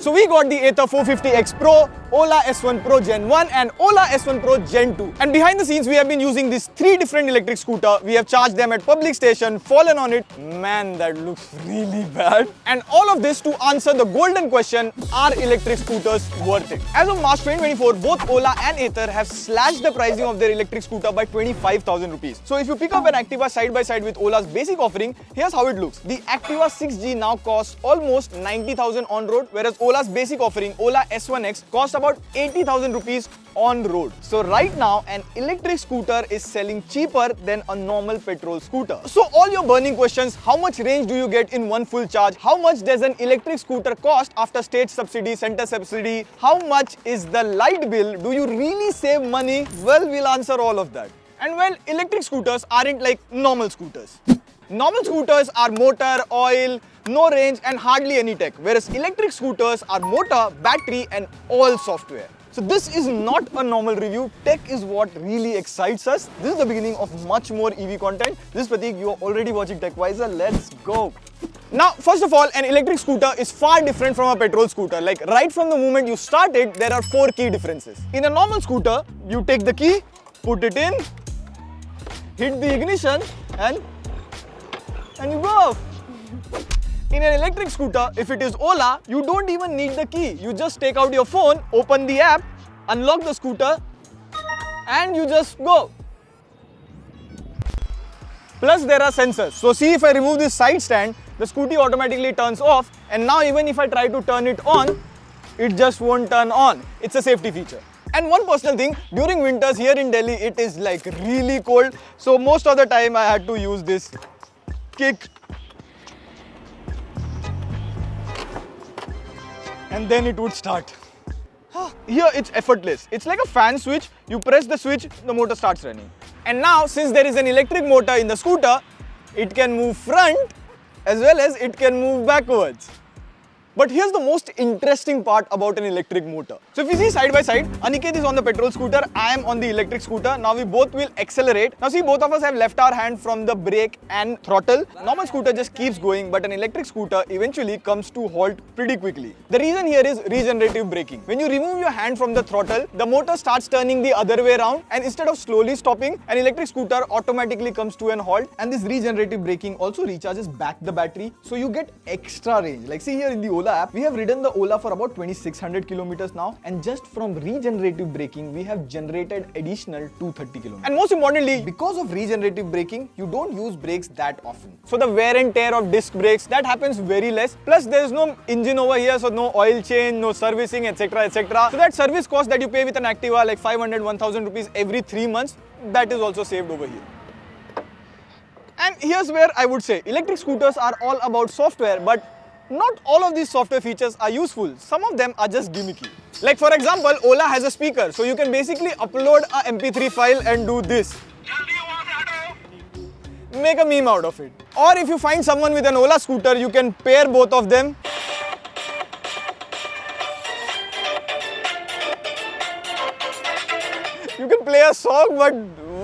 So we got the Ather 450X Pro, Ola S1 Pro Gen 1 and Ola S1 Pro Gen 2. And behind the scenes we have been using these 3 different electric scooters. We have charged them at public station, fallen on it. Man, that looks really bad. And all of this to answer the golden question, are electric scooters worth it? As of March 2024, both Ola and Ather have slashed the pricing of their electric scooter by 25,000 rupees. So if you pick up an Activa side by side with Ola's basic offering, here's how it looks. The Activa 6G now costs almost 90,000 on road, whereas Ola's basic offering, Ola S1X, costs about 80,000 rupees on road. So right now, an electric scooter is selling cheaper than a normal petrol scooter. So all your burning questions, how much range do you get in one full charge? How much does an electric scooter cost after state subsidy, center subsidy? How much is the light bill? Do you really save money? Well, we'll answer all of that. And well, electric scooters aren't like normal scooters. Normal scooters are motor, oil, no range and hardly any tech, whereas electric scooters are motor, battery and all software. So this is not a normal review. Tech is what really excites us. This is the beginning of much more EV content. This is Prateek, you are already watching TechWiser. Let's go. Now, first of all, an electric scooter is far different from a petrol scooter. Like right from the moment you start it, there are 4 key differences. In a normal scooter, you take the key, put it in, hit the ignition and you go off. In an electric scooter, if it is Ola, you don't even need the key. You just take out your phone, open the app, unlock the scooter and you just go. Plus there are sensors. So see, if I remove this side stand, the scooty automatically turns off, and now even if I try to turn it on, it just won't turn on. It's a safety feature. And one personal thing, during winters here in Delhi, it is like really cold. So most of the time I had to use this kick. And then it would start. Here it's effortless. It's like a fan switch. You press the switch, the motor starts running. And now, since there is an electric motor in the scooter, it can move front as well as it can move backwards. But here's the most interesting part about an electric motor. So if you see side by side, Aniket is on the petrol scooter, I am on the electric scooter. Now we both will accelerate. Now see, both of us have left our hand from the brake and throttle. Normal scooter just keeps going, but an electric scooter eventually comes to halt pretty quickly. The reason here is regenerative braking. When you remove your hand from the throttle, the motor starts turning the other way around, and instead of slowly stopping, an electric scooter automatically comes to an halt. And this regenerative braking also recharges back the battery, so you get extra range. Like see here in the Ola app, we have ridden the Ola for about 2600 kilometers now, and just from regenerative braking we have generated additional 230 kilometers. And most importantly, because of regenerative braking, you don't use brakes that often. So the wear and tear of disc brakes, that happens very less. Plus there is no engine over here, so no oil change, no servicing, etc, etc. So that service cost that you pay with an Activa, like 500-1000 rupees every 3 months, that is also saved over here. And here's where I would say electric scooters are all about software, but not all of these software features are useful. Some of them are just gimmicky. Like for example, Ola has a speaker, so you can basically upload a MP3 file and do this. Make a meme out of it. Or if you find someone with an Ola scooter, you can pair both of them. You can play a song, but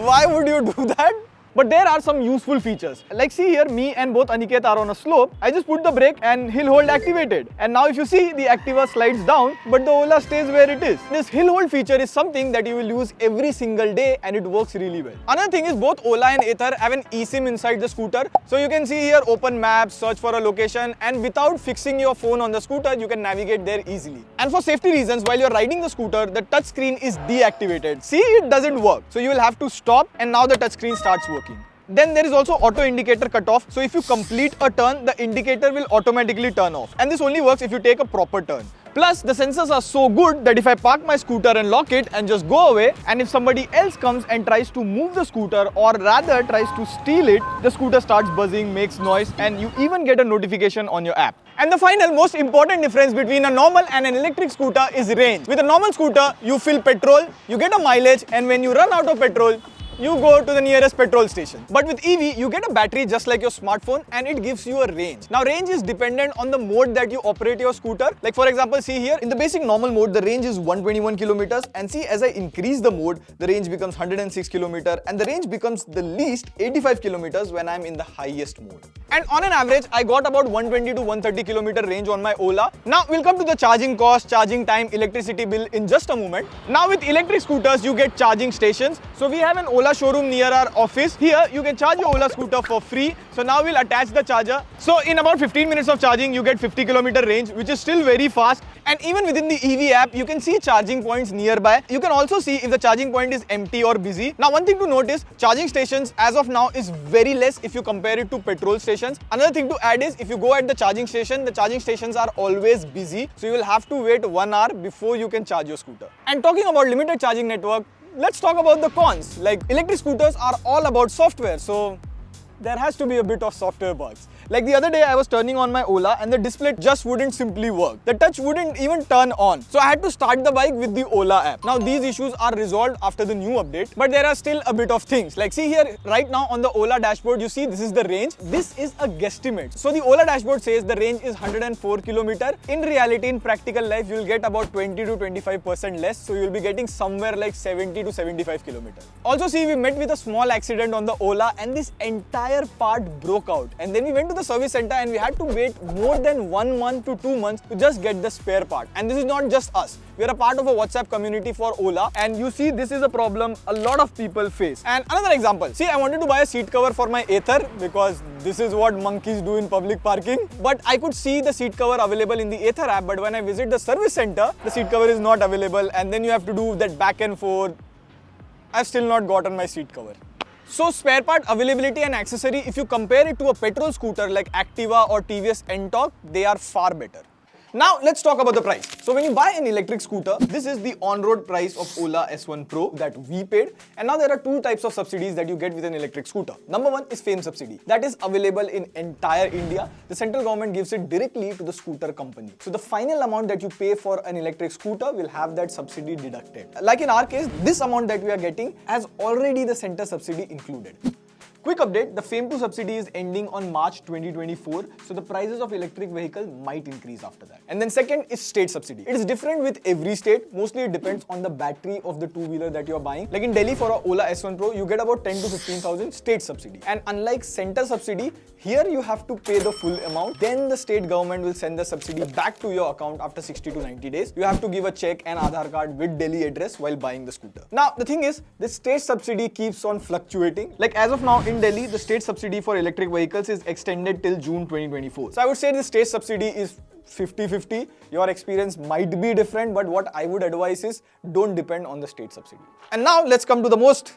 why would you do that? But there are some useful features. Like see here, me and both Aniket are on a slope. I just put the brake and hill hold activated. And now if you see, the Activa slides down, but the Ola stays where it is. This hill hold feature is something that you will use every single day, and it works really well. Another thing is both Ola and Ather have an eSIM inside the scooter. So you can see here, open maps, search for a location, and without fixing your phone on the scooter, you can navigate there easily. And for safety reasons, while you're riding the scooter, the touchscreen is deactivated. See, it doesn't work. So you will have to stop, and now the touchscreen starts working. Then there is also auto indicator cutoff. So if you complete a turn, the indicator will automatically turn off. And this only works if you take a proper turn. Plus, the sensors are so good that if I park my scooter and lock it and just go away, and if somebody else comes and tries to move the scooter, or rather tries to steal it, the scooter starts buzzing, makes noise, and you even get a notification on your app. And the final most important difference between a normal and an electric scooter is range. With a normal scooter, you fill petrol, you get a mileage, and when you run out of petrol, you go to the nearest petrol station. But with EV, you get a battery just like your smartphone and it gives you a range. Now range is dependent on the mode that you operate your scooter. Like for example, see here, in the basic normal mode, the range is 121 kilometers, and see as I increase the mode, the range becomes 106 kilometers and the range becomes the least 85 kilometers when I'm in the highest mode. And on an average, I got about 120 to 130 kilometer range on my Ola. Now we'll come to the charging cost, charging time, electricity bill in just a moment. Now with electric scooters, you get charging stations. So we have an Ola showroom near our office. Here you can charge your Ola scooter for free. So now we'll attach the charger. So in about 15 minutes of charging, you get 50 kilometer range, which is still very fast. And even within the EV app, you can see charging points nearby. You can also see if the charging point is empty or busy. Now one thing to note is charging stations as of now is very less if you compare it to petrol stations. Another thing to add is if you go at the charging stations are always busy. So you will have to wait 1 hour before you can charge your scooter. And talking about limited charging network, let's talk about the cons. Like electric scooters are all about software. So there has to be a bit of software bugs. Like the other day I was turning on my Ola and the display just wouldn't simply work. The touch wouldn't even turn on. So I had to start the bike with the Ola app. Now these issues are resolved after the new update, but there are still a bit of things. Like see here, right now on the Ola dashboard, you see this is the range. This is a guesstimate. So the Ola dashboard says the range is 104 kilometers. In reality, in practical life, you'll get about 20 to 25% less. So you'll be getting somewhere like 70 to 75 kilometers. Also see, we met with a small accident on the Ola and this entire part broke out. And then we went to the service center and we had to wait more than 1 month to 2 months to just get the spare part. And this is not just us. We are a part of a WhatsApp community for Ola, and you see this is a problem a lot of people face. And another example, see, I wanted to buy a seat cover for my Ather because this is what monkeys do in public parking. But I could see the seat cover available in the Ather app, but when I visit the service center, the seat cover is not available, and then you have to do that back and forth. I've still not gotten my seat cover. So spare part availability and accessory, if you compare it to a petrol scooter like Activa or TVS Ntorq, they are far better. Now let's talk about the price. So when you buy an electric scooter, this is the on-road price of Ola S1 Pro that we paid. And now there are two types of subsidies that you get with an electric scooter. Number one is FAME subsidy. That is available in entire India. The central government gives it directly to the scooter company. So the final amount that you pay for an electric scooter will have that subsidy deducted. Like in our case, this amount that we are getting has already the center subsidy included. Quick update, the FAME 2 subsidy is ending on March 2024, so the prices of electric vehicle might increase after that. And then second is state subsidy. It is different with every state. Mostly it depends on the battery of the two-wheeler that you are buying. Like in Delhi for a Ola S1 Pro, you get about 10 to 15,000 state subsidy. And unlike center subsidy, here you have to pay the full amount. Then the state government will send the subsidy back to your account after 60 to 90 days. You have to give a check and Aadhaar card with Delhi address while buying the scooter. Now the thing is, the state subsidy keeps on fluctuating. Like as of now in Delhi, the state subsidy for electric vehicles is extended till June 2024. So I would say the state subsidy is 50-50. Your experience might be different, but what I would advise is don't depend on the state subsidy. And now let's come to the most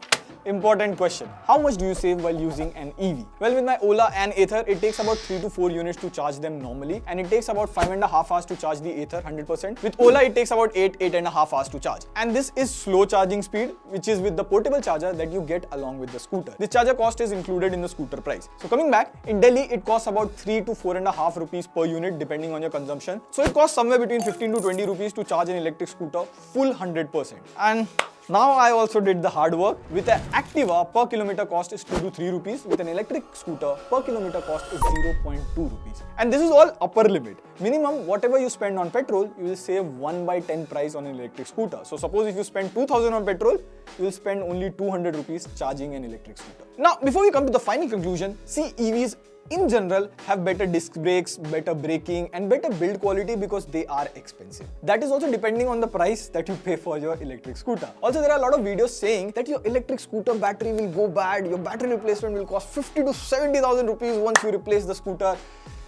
important question. How much do you save while using an EV? Well, with my Ola and Ather, it takes about 3 to 4 units to charge them normally, and it takes about 5.5 hours to charge the Ather 100%. With Ola, it takes about 8.5 hours to charge. And this is slow charging speed, which is with the portable charger that you get along with the scooter. This charger cost is included in the scooter price. So coming back, in Delhi, it costs about 3 to 4.5 rupees per unit depending on your consumption. So it costs somewhere between 15 to 20 rupees to charge an electric scooter full 100%. And now I also did the hard work. With an Activa, per kilometer cost is 2 to 3 rupees. With an electric scooter, per kilometer cost is 0.2 rupees. And this is all upper limit. Minimum, whatever you spend on petrol, you will save 1/10 price on an electric scooter. So suppose if you spend 2,000 on petrol, you will spend only 200 rupees charging an electric scooter. Now, before we come to the final conclusion, see, EVs in general have better disc brakes, better braking and better build quality because they are expensive. That is also depending on the price that you pay for your electric scooter. Also, there are a lot of videos saying that your electric scooter battery will go bad, your battery replacement will cost 50 to 70,000 rupees once you replace the scooter.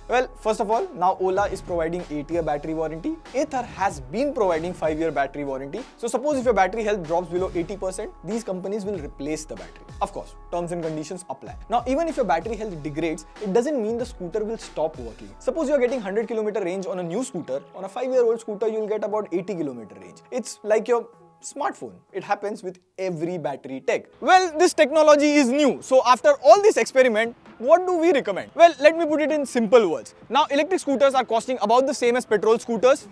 Well, first of all, now Ola is providing 8-year battery warranty. Ather has been providing 5-year battery warranty. So suppose if your battery health drops below 80%, these companies will replace the battery. Of course, terms and conditions apply. Now, even if your battery health degrades, it doesn't mean the scooter will stop working. Suppose you're getting 100 km range on a new scooter. On a 5-year-old scooter, you'll get about 80 km range. It's like your smartphone. It happens with every battery tech. Well, this technology is new. So after all this experiment, what do we recommend? Well, let me put it in simple words. Now, electric scooters are costing about the same as petrol scooters.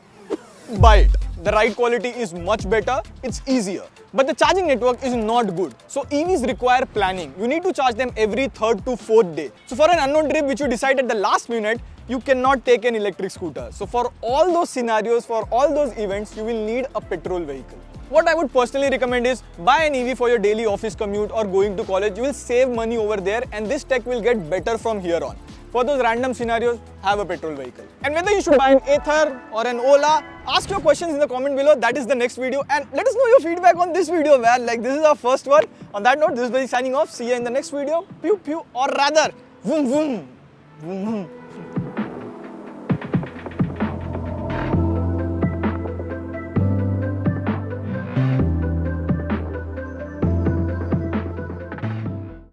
buy it. The ride quality is much better, it's easier. But the charging network is not good. So EVs require planning. You need to charge them every third to fourth day. So for an unknown trip which you decide at the last minute, you cannot take an electric scooter. So for all those scenarios, for all those events, you will need a petrol vehicle. What I would personally recommend is buy an EV for your daily office commute or going to college. You will save money over there and this tech will get better from here on. For those random scenarios, have a petrol vehicle. And whether you should buy an Ather or an Ola, ask your questions in the comment below. That is the next video. And let us know your feedback on this video, man. Like, this is our first one. On that note, this is Buddy signing off. See you in the next video. Pew pew, or rather, vroom vroom. Vroom vroom.